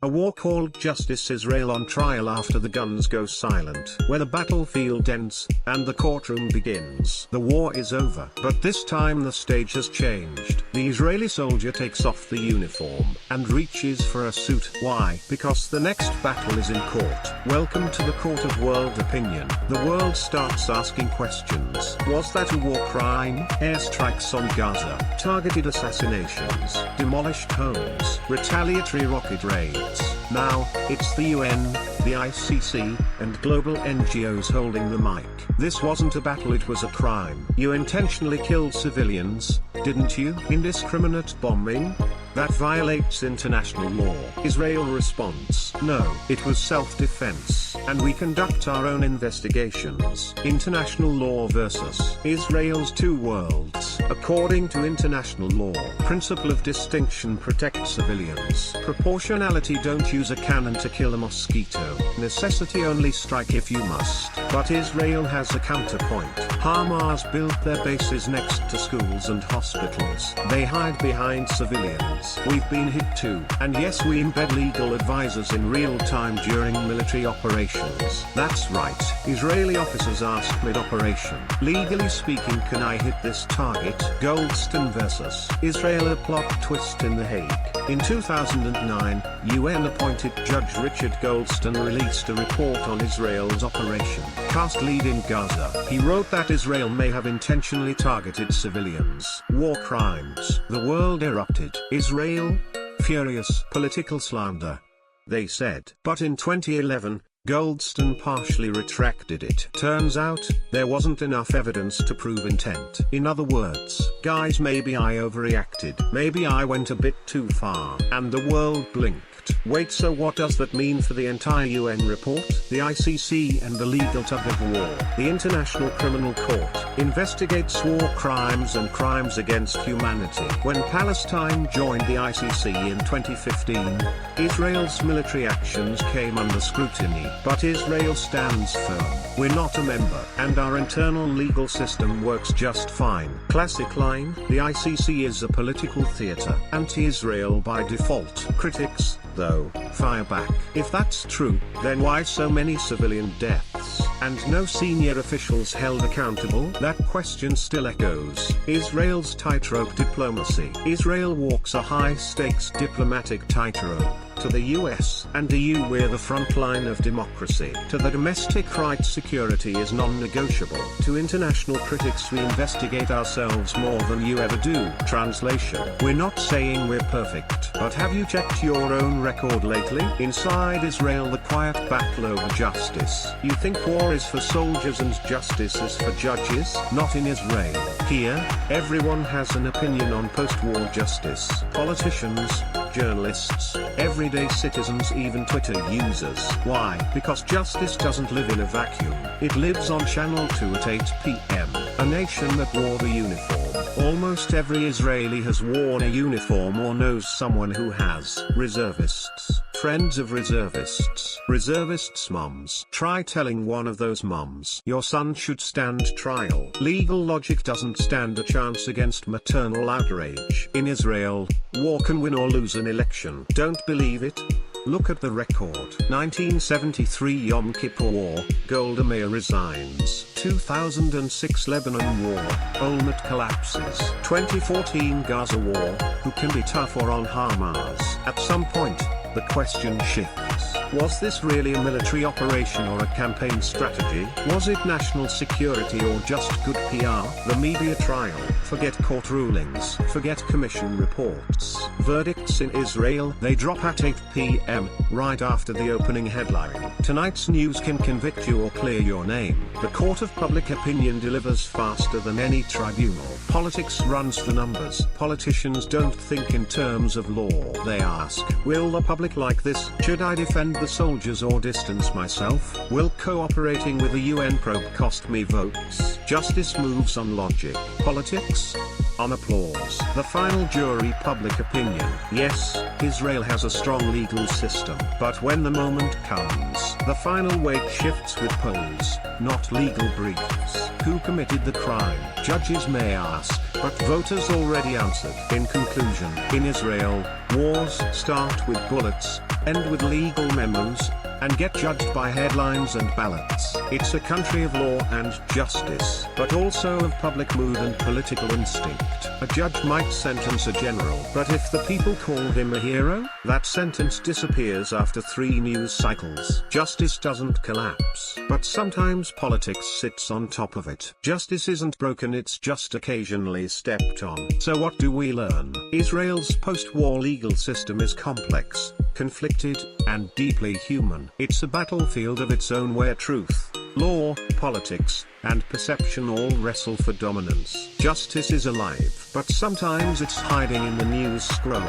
A war called Justice Israel on trial after the guns go silent. Where the battlefield ends, and the courtroom begins. The war is over. But this time the stage has changed. The Israeli soldier takes off the uniform, and reaches for a suit. Why? Because the next battle is in court. Welcome to the court of world opinion. The world starts asking questions. Was that a war crime? Airstrikes on Gaza, targeted assassinations, demolished homes, retaliatory rocket raids. Now, it's the UN, the ICC, and global NGOs holding the mic. This wasn't a battle, it was a crime. You intentionally killed civilians, didn't you? Indiscriminate bombing? That violates international law. Israel response: no, it was self-defense. And we conduct our own investigations. International law versus Israel's two worlds. According to international law, principle of distinction protects civilians. Proportionality: don't use a cannon to kill a mosquito. Necessity: only strike if you must. But Israel has a counterpoint. Hamas built their bases next to schools and hospitals. They hide behind civilians. We've been hit too. And yes, we embed legal advisors in real time during military operations. That's right. Israeli officers asked mid-operation, legally speaking, can I hit this target? Goldstone vs. Israel, a plot twist in The Hague. In 2009, UN-appointed Judge Richard Goldstone released a report on Israel's operation Cast Lead in Gaza. He wrote that Israel may have intentionally targeted civilians. War crimes. The world erupted. Israel? Furious. Political slander, they said. But in 2011, Goldstone partially retracted it. Turns out, there wasn't enough evidence to prove intent. In other words, guys, maybe I overreacted. Maybe I went a bit too far. And the world blinked. Wait, so what does that mean for the entire UN report? The ICC and the legal tug of war. The International Criminal Court investigates war crimes and crimes against humanity. When Palestine joined the ICC in 2015, Israel's military actions came under scrutiny. But Israel stands firm. We're not a member, and our internal legal system works just fine. Classic line: the ICC is a political theater, anti-Israel by default. Critics, though, fire back. If that's true, then why so many civilian deaths, and no senior officials held accountable? That question still echoes. Israel's tightrope diplomacy. Israel walks a high-stakes diplomatic tightrope. To the US and EU, we're the front line of democracy. To the domestic right, security is non-negotiable. To international critics, we investigate ourselves more than you ever do. Translation: we're not saying we're perfect, but have you checked your own record lately? Inside Israel, the quiet battle over justice. You think war is for soldiers and justice is for judges? Not in Israel. Here, everyone has an opinion on post-war justice. Politicians, journalists, everyday citizens, even Twitter users. Why? Because justice doesn't live in a vacuum. It lives on Channel 2 at 8 p.m. A nation that wore the uniform. Almost every Israeli has worn a uniform or knows someone who has. Reservists. Friends of reservists. Reservists' moms. Try telling one of those moms your son should stand trial. Legal logic doesn't stand a chance against maternal outrage. In Israel, war can win or lose an election. Don't believe it? Look at the record. 1973 Yom Kippur War, Golda Meir resigns. 2006 Lebanon War, Olmert collapses. 2014 Gaza War, who can be tougher on Hamas? At some point, the question shifts. Was this really a military operation or a campaign strategy? Was it national security or just good PR? The media trial. Forget court rulings. Forget commission reports. Verdicts in Israel, they drop at 8 p.m., right after the opening headline. Tonight's news can convict you or clear your name. The court of public opinion delivers faster than any tribunal. Politics runs the numbers. Politicians don't think in terms of law. They ask, will the public like this? Should I defend the soldiers or distance myself? Will cooperating with a UN probe cost me votes? Justice moves on logic. Politics? On applause. The final jury, public opinion. Yes, Israel has a strong legal system, but when the moment comes, the final weight shifts with polls, not legal briefs. Who committed the crime? Judges may ask, but voters already answered. In conclusion, in Israel, wars start with bullets, end with legal memos, and get judged by headlines and ballots. It's a country of law and justice, but also of public mood and political instinct. A judge might sentence a general, but if the people call him a hero, that sentence disappears after 3 news cycles. Justice doesn't collapse, but sometimes politics sits on top of it. Justice isn't broken, it's just occasionally stepped on. So what do we learn? Israel's post-war legal system is complex, conflicted, and deeply human. It's a battlefield of its own where truth, law, politics, and perception all wrestle for dominance. Justice is alive, but sometimes it's hiding in the news scroll.